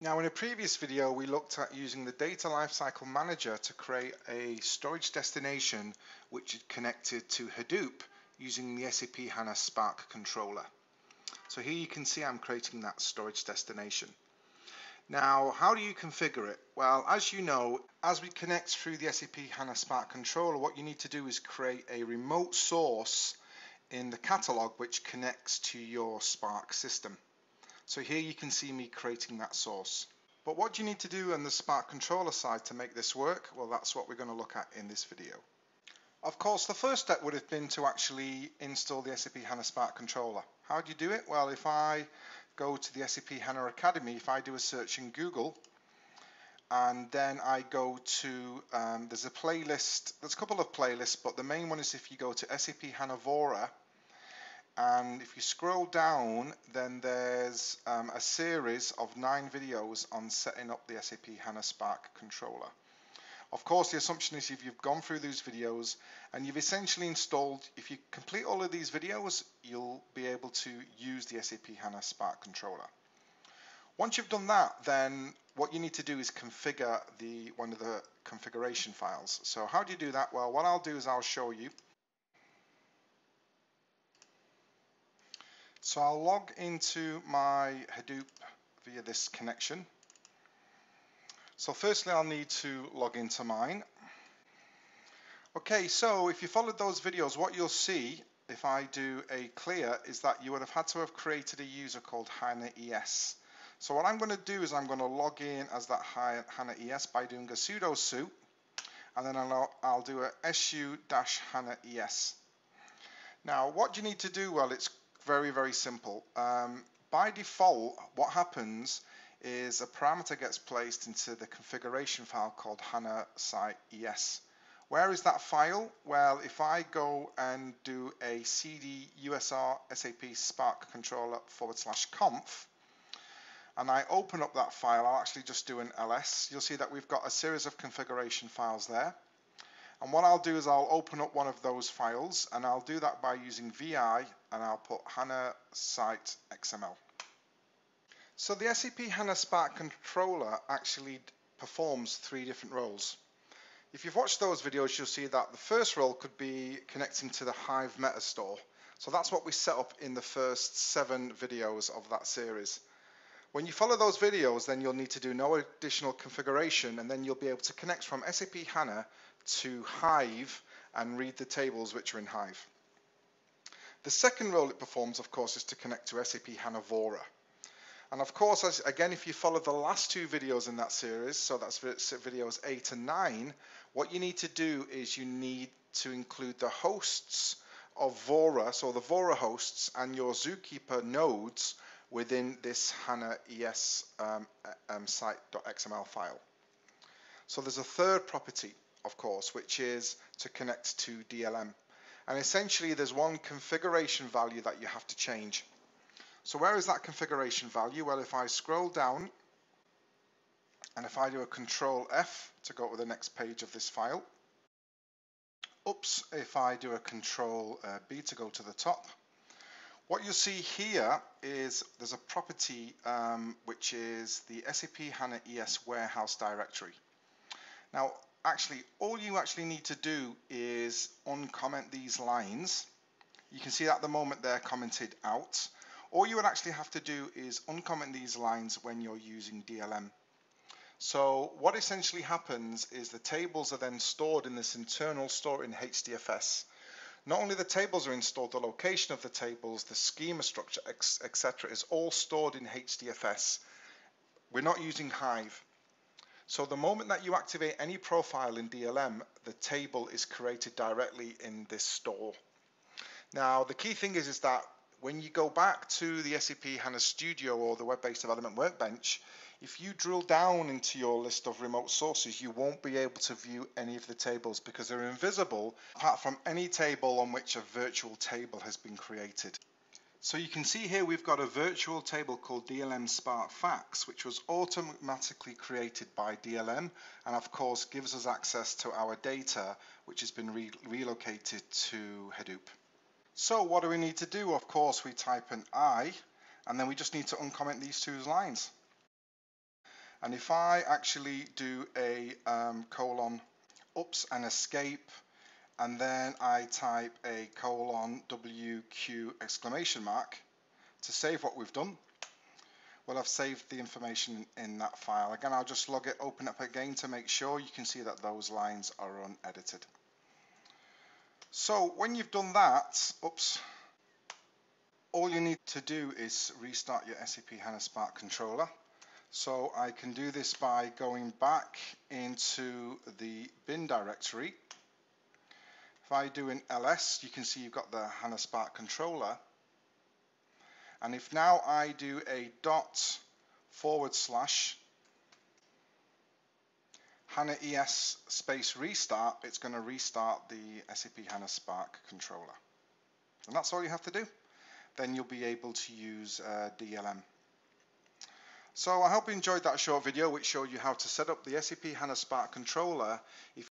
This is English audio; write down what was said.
Now, in a previous video, we looked at using the Data Lifecycle Manager to create a storage destination which is connected to Hadoop using the SAP HANA Spark controller. So here you can see I'm creating that storage destination. Now, how do you configure it? Well, as you know, as we connect through the SAP HANA Spark controller, what you need to do is create a remote source in the catalog which connects to your Spark system. So here you can see me creating that source. But what do you need to do on the Spark controller side to make this work? Well, that's what we're going to look at in this video. Of course, the first step would have been to actually install the SAP HANA Spark controller. How do you do it? Well, if I go to the SAP HANA Academy, if I do a search in Google, and then I go to, there's a playlist, there's a couple of playlists, but the main one is if you go to SAP HANA Vora, and if you scroll down, then there's a series of 9 videos on setting up the SAP HANA Spark controller. Of course, the assumption is if you've gone through those videos and you've essentially installed, if you complete all of these videos, you'll be able to use the SAP HANA Spark controller. Once you've done that, then what you need to do is configure one of the configuration files. So how do you do that? Well, what I'll do is I'll show you. So I'll log into my Hadoop via this connection. So firstly, I'll need to log into mine. Okay, so if you followed those videos, what you'll see if I do a clear is that you would have had to have created a user called HANA ES. So what I'm going to do is I'm going to log in as that HANA ES by doing a sudo su, and then I'll do a su-HANA ES. Now, what do you need to do? Well, it's very, very simple. By default, what happens is a parameter gets placed into the configuration file called HANA site ES. Where is that file? Well, if I go and do a cd usr SAP Spark controller /conf, and I open up that file, I'll actually just do an ls. You'll see that we've got a series of configuration files there. And what I'll do is I'll open up one of those files, and I'll do that by using vi, and I'll put HANA site XML. So the SAP HANA Spark controller actually performs 3 different roles. If you've watched those videos, you'll see that the first role could be connecting to the Hive Metastore. So that's what we set up in the first 7 videos of that series. When you follow those videos, then you'll need to do no additional configuration, and then you'll be able to connect from SAP HANA to Hive and read the tables which are in Hive. The second role it performs, of course, is to connect to SAP HANA Vora. And of course, again, if you follow the last 2 videos in that series, so that's videos 8 and 9, what you need to do is you need to include the hosts of Vora, so the Vora hosts and your Zookeeper nodes within this HANA ES site.xml file. So there's a third property, of course, which is to connect to DLM. And essentially, there's one configuration value that you have to change. So where is that configuration value? Well, if I scroll down, and if I do a Control F to go to the next page of this file, if I do a Control B to go to the top, what you'll see here is there's a property which is the SAP HANA ES warehouse directory. Now, actually, all you actually need to do is uncomment these lines. You can see at the moment they're commented out. All you would actually have to do is uncomment these lines when you're using DLM. So what essentially happens is the tables are then stored in this internal store in HDFS. Not only the tables are installed, the location of the tables, the schema structure, etc. is all stored in HDFS. We're not using Hive. So the moment that you activate any profile in DLM, the table is created directly in this store. Now, the key thing is that when you go back to the SAP HANA Studio or the Web-Based Development Workbench, if you drill down into your list of remote sources, you won't be able to view any of the tables because they're invisible apart from any table on which a virtual table has been created. So you can see here we've got a virtual table called DLM Spark Facts, which was automatically created by DLM and of course gives us access to our data which has been relocated to Hadoop. So what do we need to do? Of course, we type an I, and then we just need to uncomment these 2 lines. And if I actually do a colon ups and escape, and then I type a colon WQ exclamation mark to save what we've done, well, I've saved the information in that file. Again, I'll just log it, open up again to make sure. You can see that those lines are unedited. So when you've done that, all you need to do is restart your SAP HANA Spark controller. So I can do this by going back into the bin directory. If I do an ls, you can see you've got the HANA Spark controller. And if now I do a // HANA ES space restart, it's going to restart the SAP HANA Spark controller. And that's all you have to do. Then you'll be able to use DLM. So I hope you enjoyed that short video which showed you how to set up the SAP HANA Spark controller. If